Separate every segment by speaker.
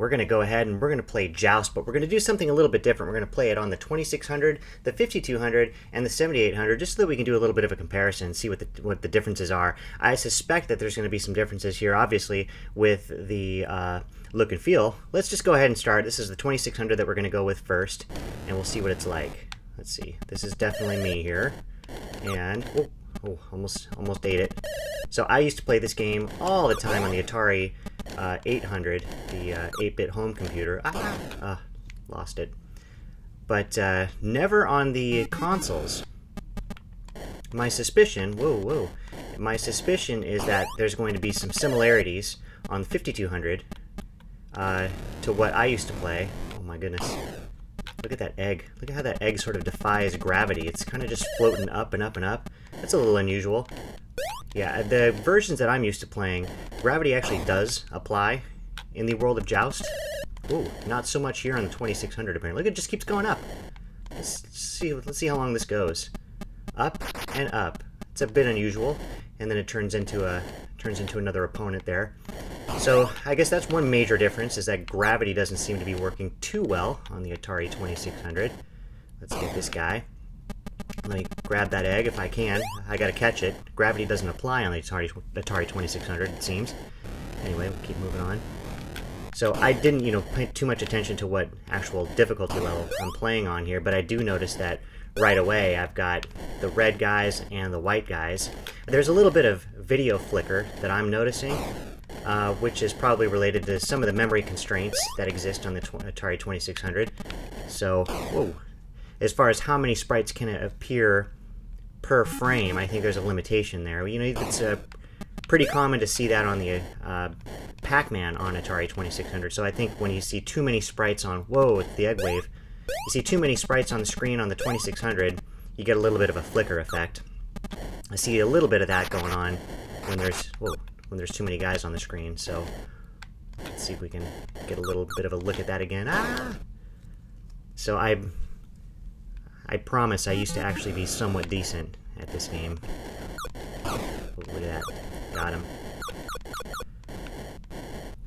Speaker 1: we're going to go ahead and we're going to play Joust, but we're going to do something a little bit different. We're going to play it on the 2600, the 5200, and the 7800, just so that we can do a little bit of a comparison and see what the differences are. I suspect that there's going to be some differences here, obviously, with the look and feel. Let's just go ahead and start. This is the 2600 that we're going to go with first, and we'll see what it's like. Let's see. This is definitely me here, and oh, almost ate it. So I used to play this game all the time on the Atari 800, the 8-bit home computer. Lost it. But never on the consoles. My suspicion, my suspicion is that there's going to be some similarities on the 5200 to what I used to play. Oh my goodness. Look at that egg. Look at how that egg sort of defies gravity. It's kind of just floating up and up and up. That's a little unusual. Yeah, the versions that I'm used to playing, gravity actually does apply in the world of Joust. Ooh, not so much here on the 2600 apparently. Look, it just keeps going up. Let's see how long this goes. Up and up. It's a bit unusual, and then it turns into another opponent there. So I guess that's one major difference, is that gravity doesn't seem to be working too well on the Atari 2600. Let's get this guy. Let me grab that egg if I can. I gotta catch it. Gravity doesn't apply on the Atari 2600, it seems. Anyway, we'll keep moving on. So I didn't, pay too much attention to what actual difficulty level I'm playing on here, but I do notice that right away I've got the red guys and the white guys. There's a little bit of video flicker that I'm noticing, which is probably related to some of the memory constraints that exist on the Atari 2600. So, whoa. As far as how many sprites can appear per frame, I think there's a limitation there. It's pretty common to see that on the Pac Man on Atari 2600. So I think when you see too many sprites on, whoa, it's the egg wave. You see too many sprites on the screen on the 2600, you get a little bit of a flicker effect. I see a little bit of that going on when there's too many guys on the screen. So let's see if we can get a little bit of a look at that again. So I promise I used to actually be somewhat decent at this game. Look at that. Got him.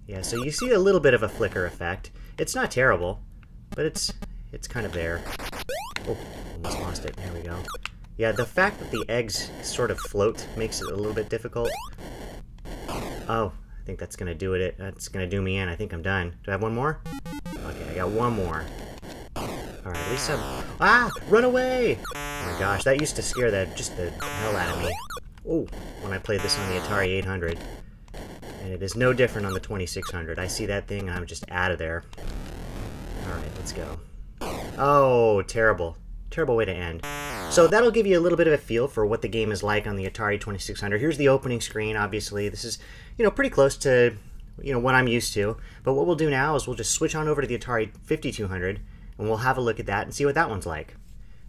Speaker 1: Yeah, so you see a little bit of a flicker effect. It's not terrible, but it's kind of there. Oh, almost lost it. There we go. Yeah, the fact that the eggs sort of float makes it a little bit difficult. Oh, I think that's going to do it. That's going to do me in. I think I'm done. Do I have one more? Okay, I got one more. Alright, at least run away! Oh my gosh, that used to scare just the hell out of me. Oh, when I played this on the Atari 800. And it is no different on the 2600. I see that thing and I'm just out of there. Alright, let's go. Oh, terrible. Terrible way to end. So that'll give you a little bit of a feel for what the game is like on the Atari 2600. Here's the opening screen, obviously. This is, pretty close to, what I'm used to. But what we'll do now is we'll just switch on over to the Atari 5200, and we'll have a look at that and see what that one's like.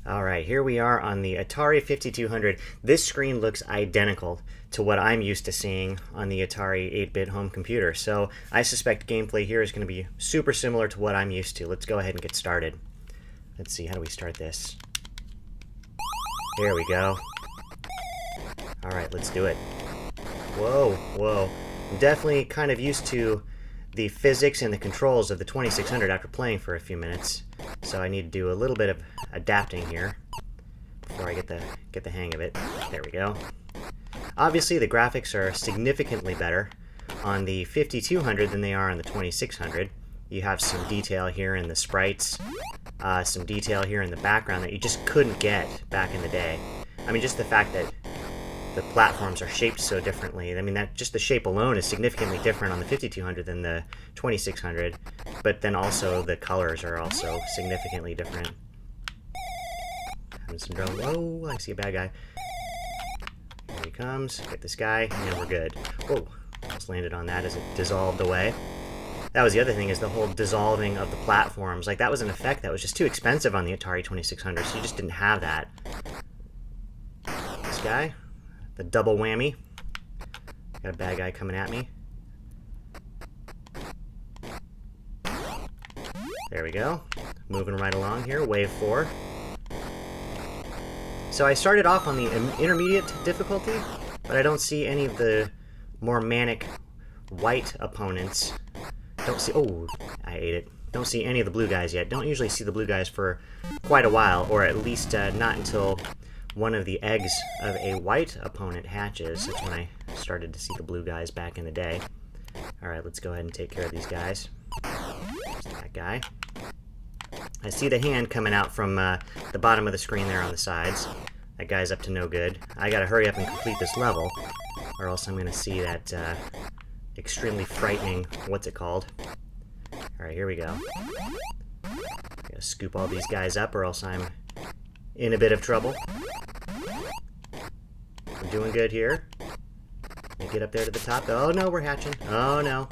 Speaker 1: Alright, here we are on the Atari 5200. This screen looks identical to what I'm used to seeing on the Atari 8-bit home computer. So I suspect gameplay here is going to be super similar to what I'm used to. Let's go ahead and get started. Let's see, how do we start this? There we go. Alright, let's do it. Whoa. I'm definitely kind of used to the physics and the controls of the 2600 after playing for a few minutes. So I need to do a little bit of adapting here before I get the hang of it. There we go. Obviously the graphics are significantly better on the 5200 than they are on the 2600. You have some detail here in the sprites, some detail here in the background that you just couldn't get back in the day. I mean, just the fact that the platforms are shaped so differently. I mean, that just the shape alone is significantly different on the 5200 than the 2600, but then also the colors are also significantly different. Having some drone. Whoa, I see a bad guy. Here he comes. Get this guy, and we're good. Whoa, almost landed on that as it dissolved away. That was the other thing, is the whole dissolving of the platforms. Like, that was an effect that was just too expensive on the Atari 2600, so you just didn't have that. This guy. The double whammy. Got a bad guy coming at me. There we go. Moving right along here. Wave 4. So I started off on the intermediate difficulty, but I don't see any of the more manic white opponents Don't see... Oh, I ate it. Don't see any of the blue guys yet. Don't usually see the blue guys for quite a while, or at least not until one of the eggs of a white opponent hatches. That's when I started to see the blue guys back in the day. Alright, let's go ahead and take care of these guys. There's that guy. I see the hand coming out from the bottom of the screen there on the sides. That guy's up to no good. I gotta hurry up and complete this level, or else I'm gonna see that extremely frightening, what's it called? Alright, here we go. Gotta scoop all these guys up, or else I'm in a bit of trouble. We're doing good here. Let me get up there to the top. Oh no, we're hatching. Oh no.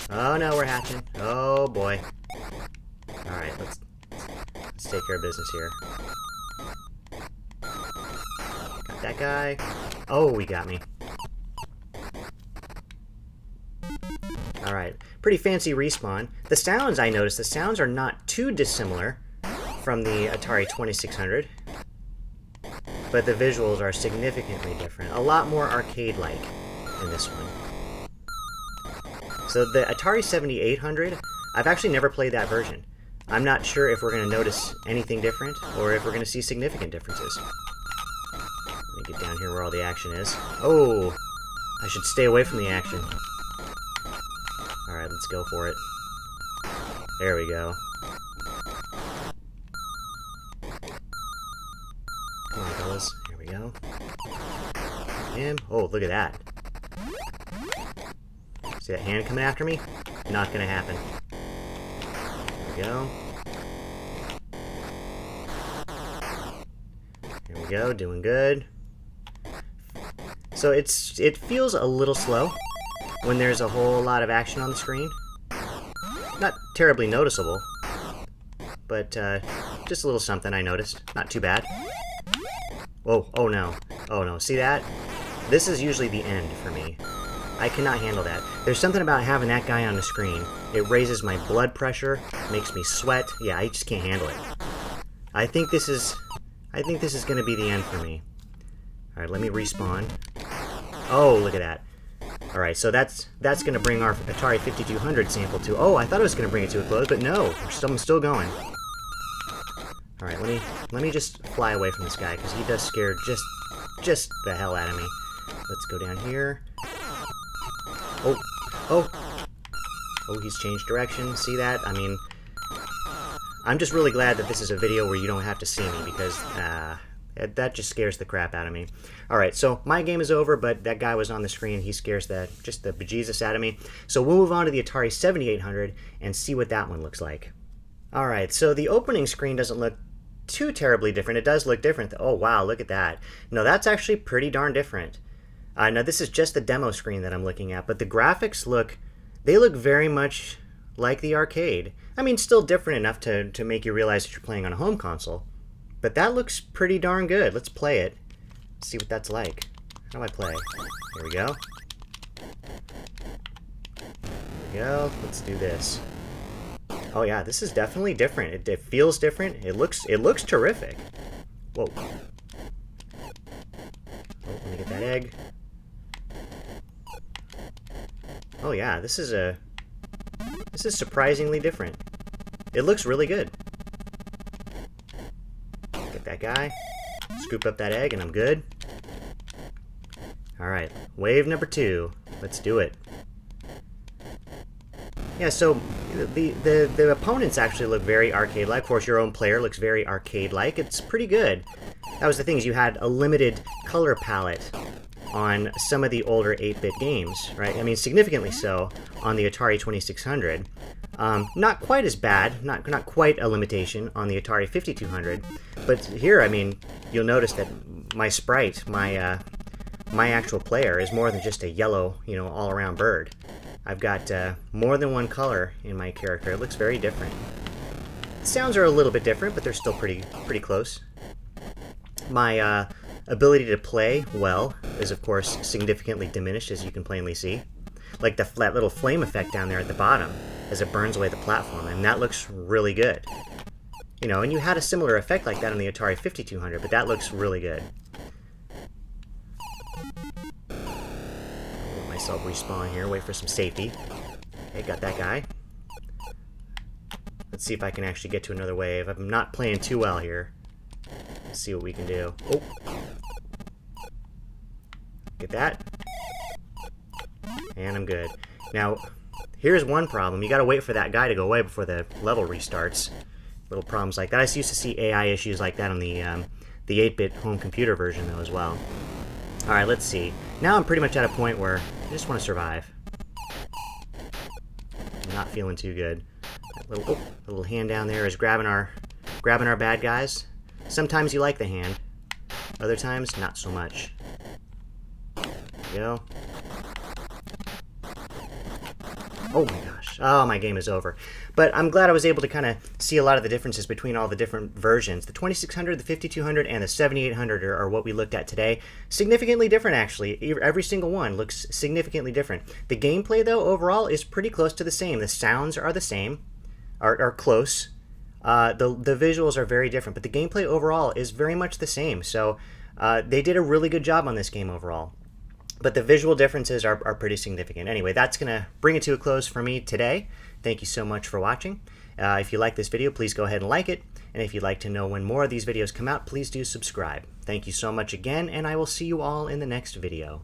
Speaker 1: Oh no, we're hatching. Oh boy. Alright, let's take care of business here. Got that guy. Oh, he got me. Alright, pretty fancy respawn. The sounds, I noticed, the sounds are not too dissimilar from the Atari 2600, but the visuals are significantly different. A lot more arcade-like in this one. So the Atari 7800, I've actually never played that version. I'm not sure if we're going to notice anything different, or if we're going to see significant differences. Let me get down here where all the action is. Oh! I should stay away from the action. Alright, let's go for it. There we go. Come on, fellas. Here we go. Him. Oh, look at that. See that hand coming after me? Not gonna happen. There we go. Here we go, doing good. So it feels a little slow when there's a whole lot of action on the screen. Not terribly noticeable, but just a little something I noticed. Not too bad. Whoa, oh no. Oh no, see that? This is usually the end for me. I cannot handle that. There's something about having that guy on the screen. It raises my blood pressure, makes me sweat. Yeah, I just can't handle it. I think this is going to be the end for me. Alright, let me respawn. Oh, look at that. Alright, so that's going to bring our Atari 5200 sample to... Oh, I thought it was going to bring it to a close, but no. I'm still going. Alright, let me just fly away from this guy, because he does scare just the hell out of me. Let's go down here. Oh, oh. Oh, he's changed direction. See that? I mean, I'm just really glad that this is a video where you don't have to see me, because that just scares the crap out of me. Alright, so my game is over, but that guy was on the screen. He scares just the bejesus out of me. So we'll move on to the Atari 7800 and see what that one looks like. Alright, so the opening screen doesn't look too terribly different. It does look different. Oh, wow, look at that. No, that's actually pretty darn different. Now, this is just the demo screen that I'm looking at, but the graphics look very much like the arcade. I mean, still different enough to make you realize that you're playing on a home console. But that looks pretty darn good. Let's play it. See what that's like. How do I play? Here we go. There we go. Let's do this. Oh yeah, this is definitely different. It feels different. It looks terrific. Whoa. Oh, let me get that egg. Oh yeah, this is surprisingly different. It looks really good. Get that guy. Scoop up that egg and I'm good. Alright, wave number 2. Let's do it. Yeah, so the opponents actually look very arcade-like. Of course, your own player looks very arcade-like. It's pretty good. That was the thing, is you had a limited color palette on some of the older 8-bit games, right? I mean, significantly so on the Atari 2600. Not quite as bad, not quite a limitation on the Atari 5200, but here, I mean, you'll notice that my sprite, my actual player, is more than just a yellow, all-around bird. I've got more than one color in my character. It looks very different. The sounds are a little bit different, but they're still pretty close. My ability to play well is, of course, significantly diminished, as you can plainly see. Like that little flame effect down there at the bottom as it burns away the platform, and that looks really good. And you had a similar effect like that on the Atari 5200, but that looks really good. Let myself respawn here, wait for some safety. Okay, got that guy. Let's see if I can actually get to another wave. I'm not playing too well here. Let's see what we can do. Oh. Get that. And I'm good. Now, here's one problem. You gotta wait for that guy to go away before the level restarts. Little problems like that. I used to see AI issues like that on the 8-bit home computer version, though, as well. Alright, let's see. Now I'm pretty much at a point where I just want to survive. I'm not feeling too good. That little hand down there is grabbing our bad guys. Sometimes you like the hand. Other times, not so much. There we go. Oh my gosh. Oh, my game is over. But I'm glad I was able to kind of see a lot of the differences between all the different versions. The 2600, the 5200, and the 7800 are what we looked at today. Significantly different, actually. Every single one looks significantly different. The gameplay, though, overall is pretty close to the same. The sounds are the same, are close. The visuals are very different, but the gameplay overall is very much the same. So they did a really good job on this game overall. But the visual differences are pretty significant. Anyway, that's going to bring it to a close for me today. Thank you so much for watching. If you like this video, please go ahead and like it. And if you'd like to know when more of these videos come out, please do subscribe. Thank you so much again, and I will see you all in the next video.